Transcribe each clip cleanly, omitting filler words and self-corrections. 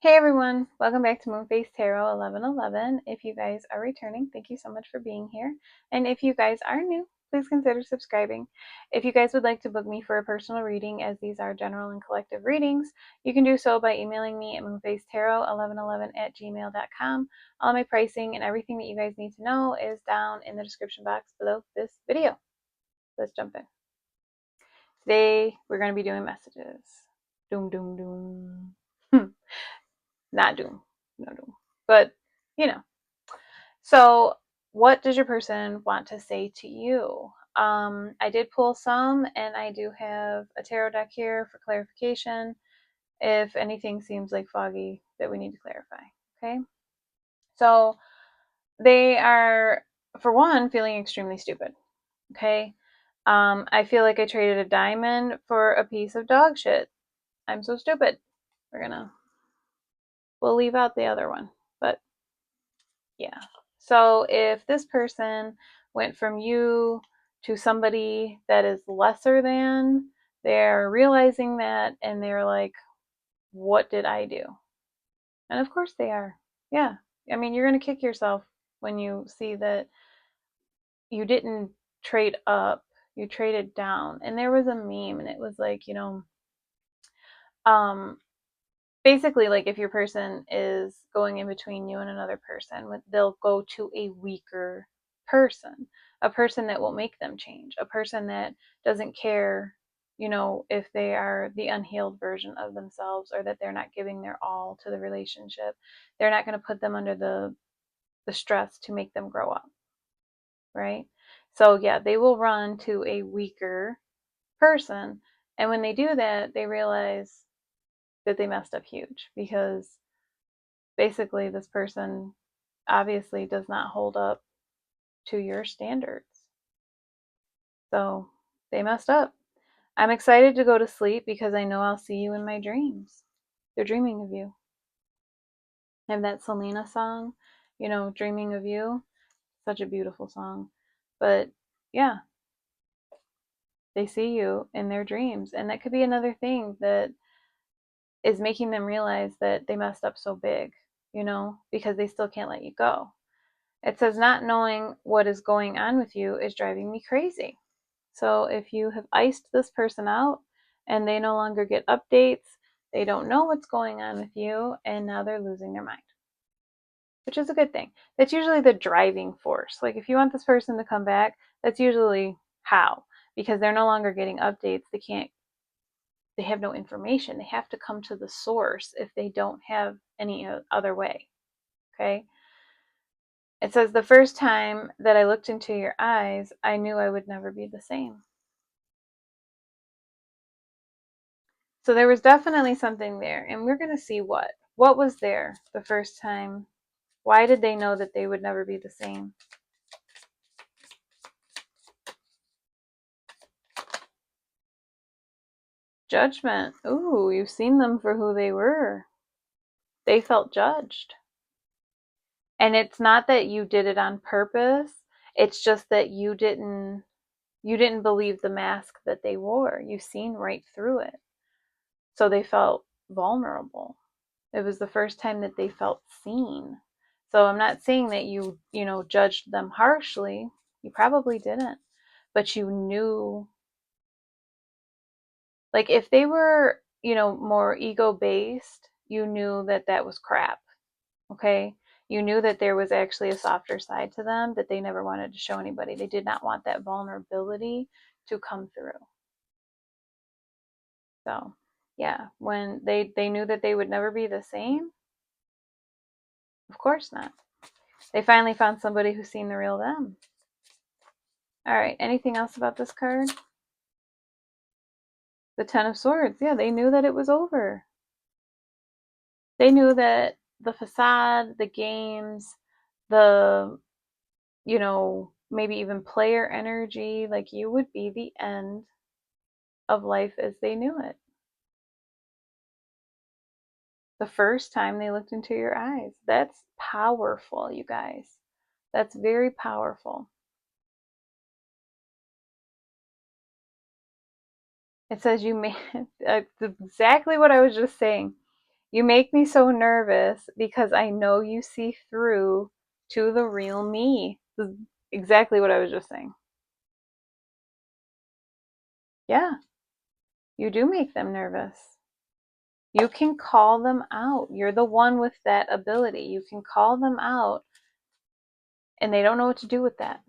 Hey everyone, welcome back to Moonface Tarot 1111. If you guys are returning, thank you so much for being here. And if you guys are new, please consider subscribing. If you guys would like to book me for a personal reading, as these are general and collective readings, you can do so by emailing me at moonfacetarot1111@gmail.com. All my pricing and everything that you guys need to know is down in the description box below this video. Let's jump in. Today, we're going to be doing messages. Doom, doom, doom. Not doom. No doom. But, you know. So, what does your person want to say to you? I did pull some, and I do have a tarot deck here for clarification if anything seems like foggy that we need to clarify. Okay? So, they are, for one, feeling extremely stupid. Okay? I feel like I traded a diamond for a piece of dog shit. I'm so stupid. We'll leave out the other one. But yeah. So if this person went from you to somebody that is lesser than, they're realizing that and they're like, what did I do? And of course they are. Yeah. I mean, you're going to kick yourself when you see that you didn't trade up, you traded down. And there was a meme and it was like, um, basically, like, if your person is going in between you and another person, they'll go to a weaker person, a person that will make them change, a person that doesn't care, if they are the unhealed version of themselves, or that they're not giving their all to the relationship. They're not going to put them under the stress to make them grow up, right? So yeah, they will run to a weaker person, and when they do that, they realize that they messed up huge, because basically this person obviously does not hold up to your standards. So they messed up. I'm excited to go to sleep because I know I'll see you in my dreams. They're dreaming of you. And that Selena song, Dreaming of You, such a beautiful song. But yeah, they see you in their dreams. And that could be another thing that is making them realize that they messed up so big, because they still can't let you go. It says, not knowing what is going on with you is driving me crazy. So if you have iced this person out and they no longer get updates, they don't know what's going on with you, and now they're losing their mind, which is a good thing. That's usually the driving force. Like, if you want this person to come back, that's usually how, because they're no longer getting updates. They have no information. They have to come to the source if they don't have any other way. Okay? It says, the first time that I looked into your eyes, I knew I would never be the same. So there was definitely something there, and we're going to see what. What was there the first time? Why did they know that they would never be the same? Judgment. Ooh, you've seen them for who they were. They felt judged. And it's not that you did it on purpose. It's just that you didn't believe the mask that they wore. You seen right through it. So they felt vulnerable. It was the first time that they felt seen. So I'm not saying that you judged them harshly. You probably didn't. But you knew, like, if they were, more ego based, you knew that that was crap. Okay? You knew that there was actually a softer side to them that they never wanted to show anybody. They did not want that vulnerability to come through. So, yeah, when they knew that they would never be the same, of course not. They finally found somebody who's seen the real them. All right, anything else about this card? The Ten of Swords. Yeah, they knew that it was over. They knew that the facade, the games, the, maybe even player energy, like, you would be the end of life as they knew it. The first time they looked into your eyes. That's powerful, you guys. That's very powerful. It says you may, that's exactly what I was just saying. You make me so nervous because I know you see through to the real me. This is exactly what I was just saying. Yeah, you do make them nervous. You can call them out. You're the one with that ability. You can call them out and they don't know what to do with that.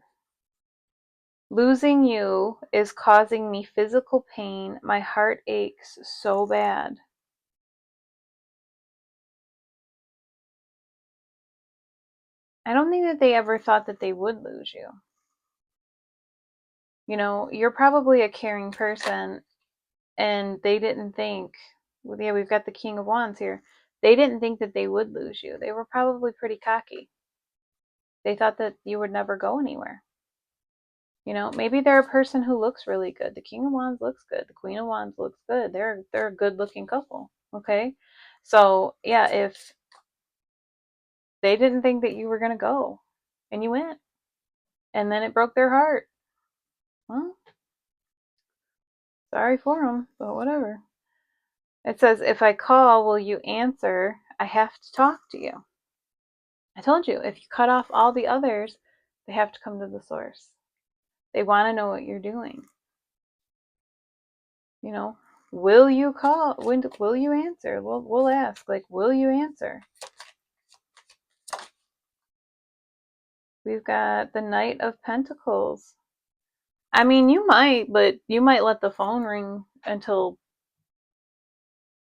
Losing you is causing me physical pain. My heart aches so bad. I don't think that they ever thought that they would lose you. You know, you're probably a caring person and they didn't think, well, yeah, we've got the King of Wands here. They didn't think that they would lose you. They were probably pretty cocky. They thought that you would never go anywhere. You know, maybe they're a person who looks really good. The King of Wands looks good. The Queen of Wands looks good. They're a good looking couple. Okay. So yeah, if they didn't think that you were gonna go and you went and then it broke their heart. Well, sorry for them, but whatever. It says, if I call, will you answer? I have to talk to you. I told you, if you cut off all the others, they have to come to the source. They want to know what you're doing. You know, will you call? When will you answer? We'll ask, like, will you answer? We've got the Knight of Pentacles. I mean, you might, but you might let the phone ring until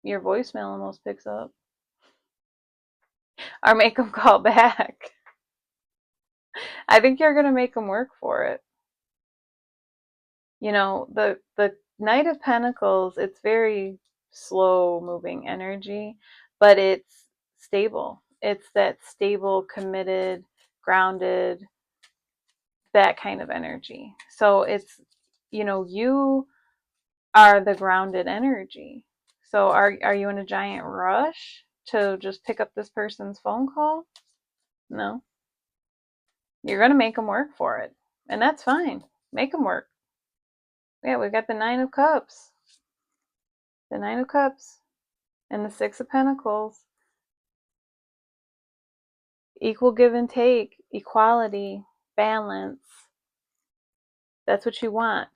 your voicemail almost picks up, or make them call back. I think you're gonna make them work for it. You know, the Knight of Pentacles, it's very slow moving energy, but it's stable. It's that stable, committed, grounded, that kind of energy. So it's, you know, you are the grounded energy. So are you in a giant rush to just pick up this person's phone call? No. You're going to make them work for it. And that's fine. Make them work. Yeah, we've got the Nine of Cups. The Nine of Cups and the Six of Pentacles. Equal give and take, equality, balance. That's what you want.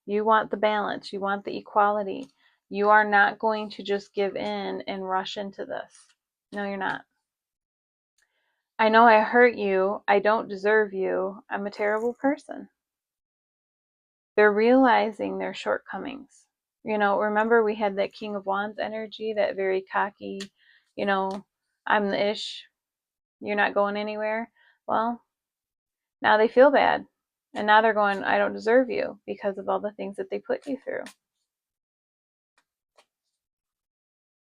You want the balance. You want the equality. You are not going to just give in and rush into this. No, you're not. I know I hurt you. I don't deserve you. I'm a terrible person. They're realizing their shortcomings. You know, remember we had that King of Wands energy, that very cocky, you know, I'm the ish. You're not going anywhere. Well, now they feel bad. And now they're going, I don't deserve you because of all the things that they put you through.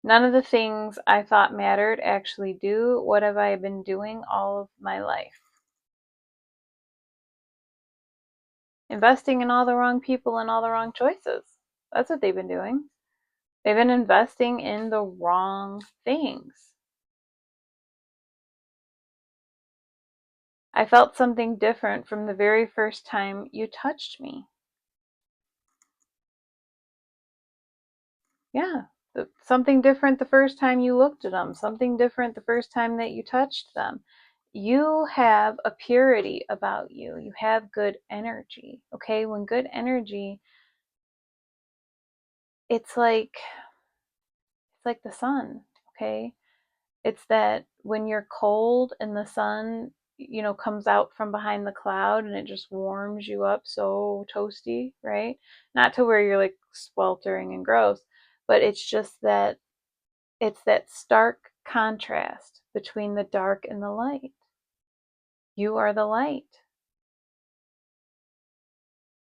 None of the things I thought mattered actually do. What have I been doing all of my life? Investing in all the wrong people and all the wrong choices. That's what they've been doing. They've been investing in the wrong things. I felt something different from the very first time you touched me. Yeah, something different the first time you looked at them, something different the first time that you touched them. You have a purity about you. You have good energy. Okay, when good energy, it's like the sun. Okay, it's that when you're cold and the sun, you know, comes out from behind the cloud and it just warms you up so toasty, right? Not to where you're like sweltering and gross, but it's that stark contrast between the dark and the light. You are the light.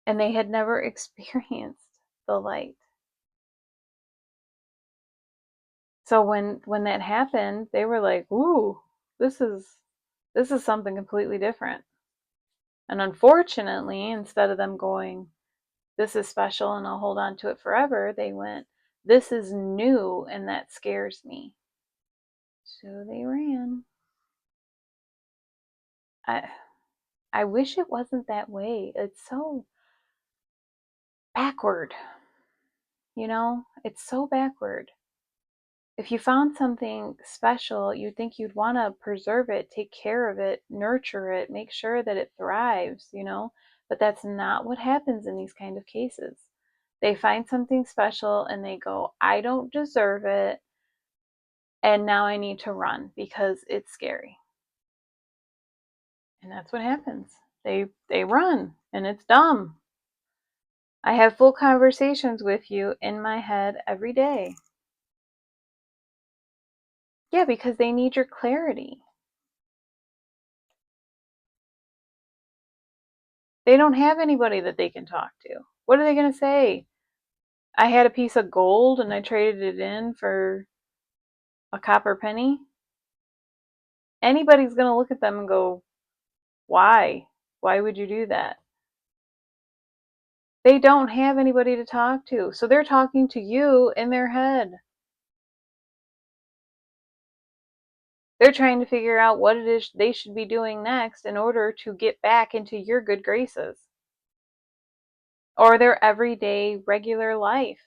And they had never experienced the light. So when that happened, they were like, "Ooh, this is something completely different." And unfortunately, instead of them going, "This is special and I'll hold on to it forever," they went, "This is new and that scares me." So they ran. I I wish it wasn't that way. It's so backward. You know, it's so backward. If you found something special, you think you'd want to preserve it, take care of it, nurture it, make sure that it thrives, you know? But that's not what happens in these kind of cases. They find something special and they go, I don't deserve it, and now I need to run because it's scary. And that's what happens. They run and it's dumb. I have full conversations with you in my head every day. Yeah, because they need your clarity. They don't have anybody that they can talk to. What are they going to say? I had a piece of gold and I traded it in for a copper penny? Anybody's going to look at them and go, why? Why would you do that? They don't have anybody to talk to. So they're talking to you in their head. They're trying to figure out what it is they should be doing next in order to get back into your good graces or their everyday regular life.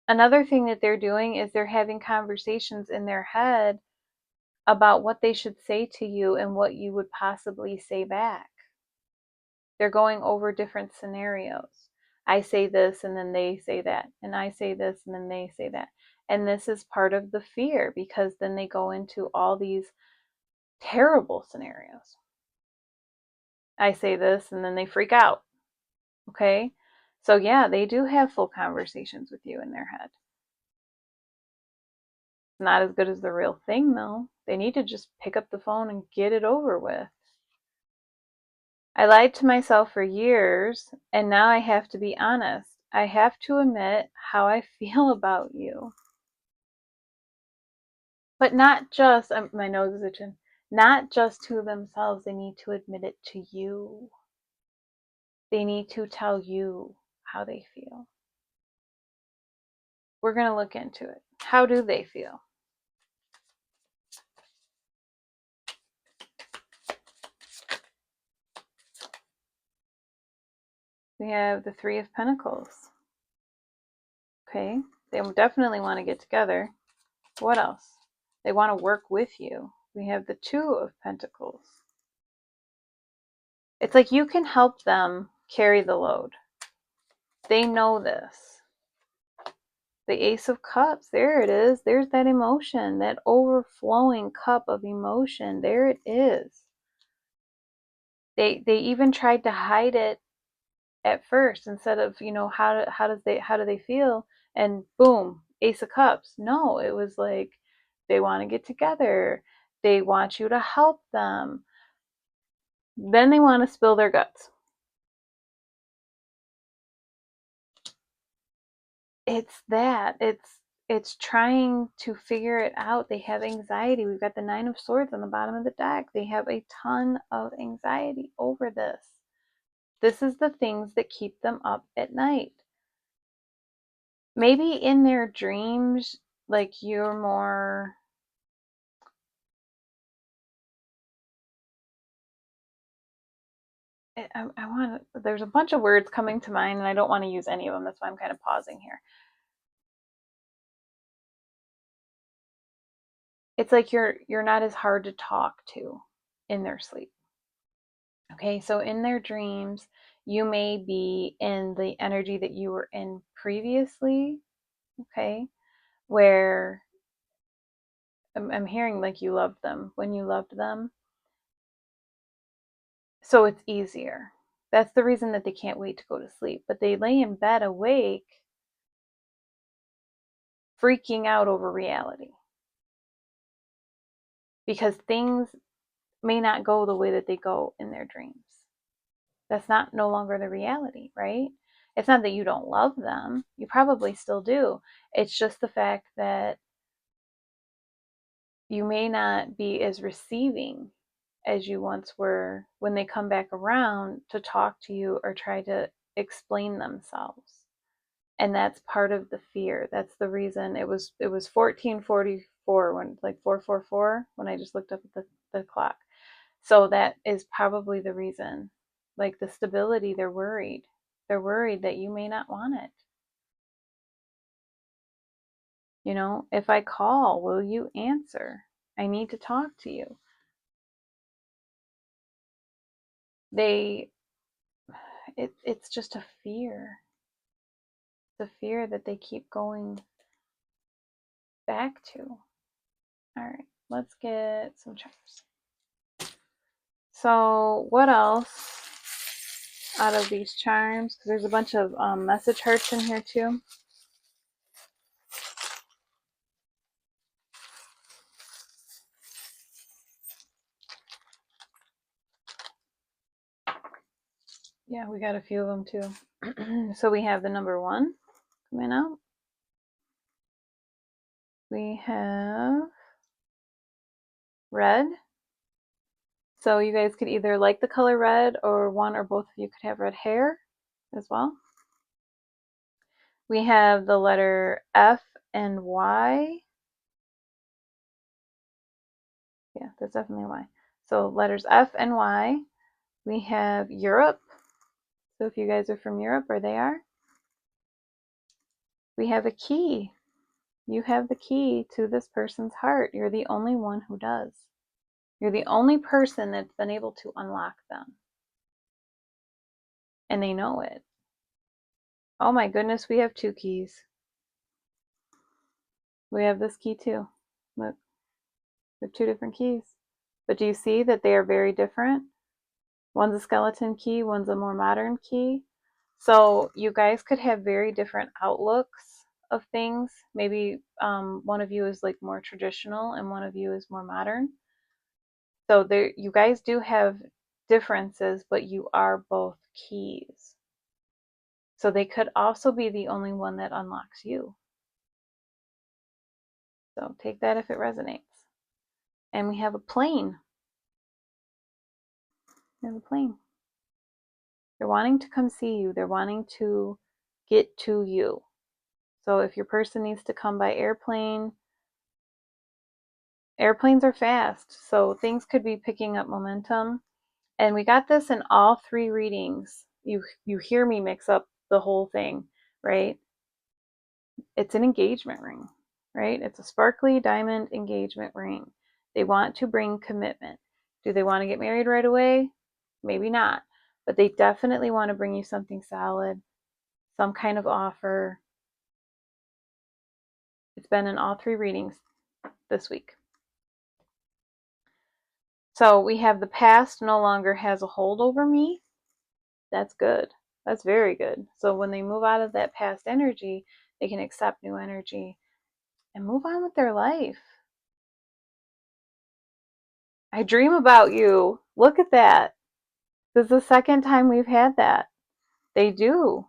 Another thing that they're doing is they're having conversations in their head about what they should say to you and what you would possibly say back. They're going over different scenarios. I say this and then they say that, and I say this and then they say that. And this is part of the fear because then they go into all these terrible scenarios. I say this and then they freak out. Okay? So, yeah, they do have full conversations with you in their head. It's not as good as the real thing, though. They need to just pick up the phone and get it over with. I lied to myself for years, and now I have to be honest. I have to admit how I feel about you. But not just, my nose is itching, not just to themselves. They need to admit it to you. They need to tell you how they feel. We're going to look into it. How do they feel? We have the Three of Pentacles. Okay, they definitely want to get together. What else? They want to work with you. We have the Two of Pentacles. It's like you can help them carry the load. They know this. The Ace of Cups, there it is. There's that emotion, that overflowing cup of emotion. There it is. They even tried to hide it at first instead of, you know, how do they feel? And boom, Ace of Cups. No, it was like they want to get together. They want you to help them. Then they want to spill their guts. It's that. It's trying to figure it out. They have anxiety. We've got the Nine of Swords on the bottom of the deck. They have a ton of anxiety over this. This is the things that keep them up at night. Maybe in their dreams, like you're more, I want, there's a bunch of words coming to mind and I don't want to use any of them. That's why I'm kind of pausing here. It's like you're not as hard to talk to in their sleep. Okay, so in their dreams, you may be in the energy that you were in previously, okay, where I'm hearing like you loved them when you loved them. So it's easier. That's the reason that they can't wait to go to sleep. But they lay in bed awake, freaking out over reality because things may not go the way that they go in their dreams. That's not no longer the reality, right? It's not that you don't love them. You probably still do. It's just the fact that you may not be as receiving as you once were when they come back around to talk to you or try to explain themselves. And that's part of the fear. That's the reason it was 1444 when like 444 when I just looked up at the clock. So that is probably the reason. Like the stability, they're worried. They're worried that you may not want it. You know, if I call, will you answer? I need to talk to you. They, it's just a fear. The fear that they keep going back to. All right, let's get some charms. So, what else out of these charms? Because there's a bunch of message hearts in here too. Yeah, we got a few of them too. So we have the number 1 coming out. We have red. So you guys could either like the color red, or one or both of you could have red hair as well. We have the letter F and Y. Yeah, that's definitely a Y. So letters F and Y. We have Europe. So if you guys are from Europe, or they are. We have a key. You have the key to this person's heart. You're the only one who does. You're the only person that's been able to unlock them. And they know it. Oh my goodness, we have 2 keys. We have this key too. Look, we have 2 different keys. But do you see that they are very different? One's a skeleton key, one's a more modern key. So you guys could have very different outlooks of things. Maybe one of you is like more traditional and one of you is more modern. So there, you guys do have differences, but you are both keys. So they could also be the only one that unlocks you. So take that if it resonates. And we have a plane. We have a plane. They're wanting to come see you. They're wanting to get to you. So if your person needs to come by airplane, airplanes are fast. So things could be picking up momentum. And we got this in all 3 readings. You hear me mix up the whole thing, right? It's an engagement ring, right? It's a sparkly diamond engagement ring. They want to bring commitment. Do they want to get married right away? Maybe not. But they definitely want to bring you something solid, some kind of offer. It's been in all 3 readings this week. So we have the past no longer has a hold over me. That's good. That's very good. So when they move out of that past energy, they can accept new energy and move on with their life. I dream about you. Look at that. This is the second time we've had that. They do.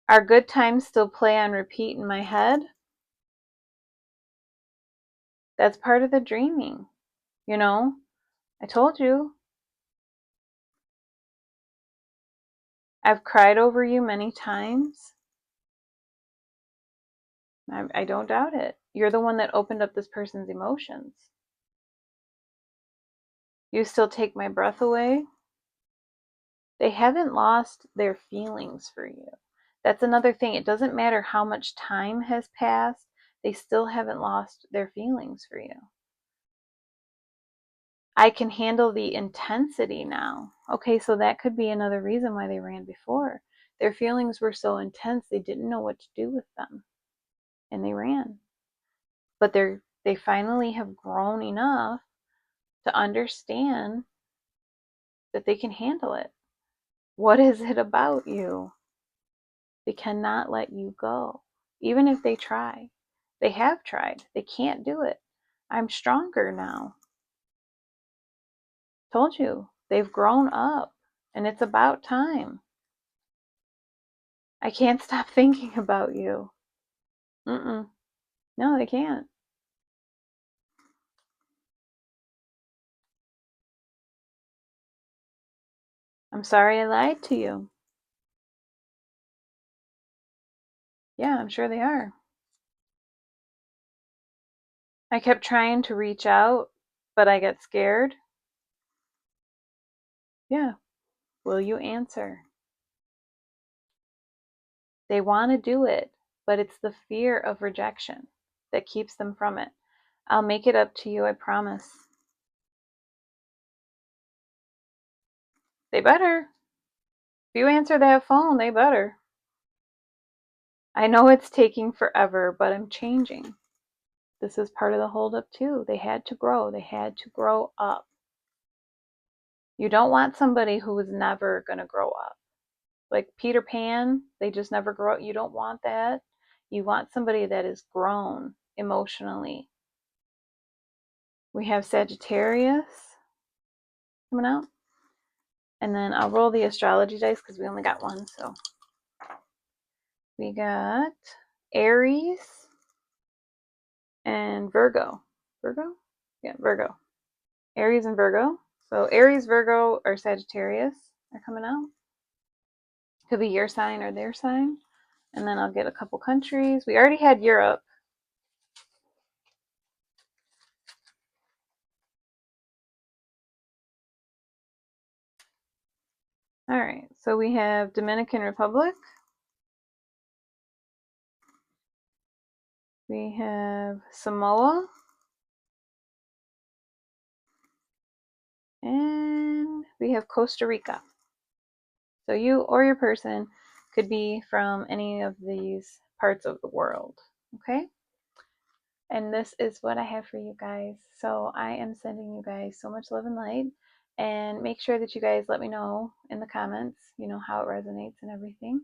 Our good times still play on repeat in my head. That's part of the dreaming. You know, I told you. I've cried over you many times. I don't doubt it. You're the one that opened up this person's emotions. You still take my breath away. They haven't lost their feelings for you. That's another thing. It doesn't matter how much time has passed, they still haven't lost their feelings for you. I can handle the intensity now. Okay, so that could be another reason why they ran before. Their feelings were so intense they didn't know what to do with them, and they ran. But they finally have grown enough to understand that they can handle it. What is it about you? They cannot let you go, even if they try. They have tried. They can't do it. I'm stronger now. Told you. They've grown up, and it's about time. I can't stop thinking about you. Mm-mm. No, they can't. I'm sorry I lied to you. Yeah, I'm sure they are. I kept trying to reach out, but I get scared. Yeah. Will you answer? They want to do it. but it's the fear of rejection that keeps them from it. I'll make it up to you, I promise. They better. If you answer that phone, they better. I know it's taking forever, but I'm changing. This is part of the holdup too. They had to grow. They had to grow up. You don't want somebody who is never going to grow up. Like Peter Pan, they just never grow up. You don't want that. You want somebody that is grown emotionally. We have Sagittarius coming out. And then I'll roll the astrology dice because we only got one. So we got Aries and Virgo. Virgo? Yeah, Virgo. Aries and Virgo. So Aries, Virgo, or Sagittarius are coming out. Could be your sign or their sign. And then I'll get a couple countries. We already had Europe. All right, so we have Dominican Republic. We have Samoa. And we have Costa Rica. So you or your person could be from any of these parts of the world, okay? And this is what I have for you guys. So I am sending you guys so much love and light. And make sure that you guys let me know in the comments, how it resonates and everything.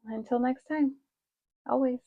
Until next time, always.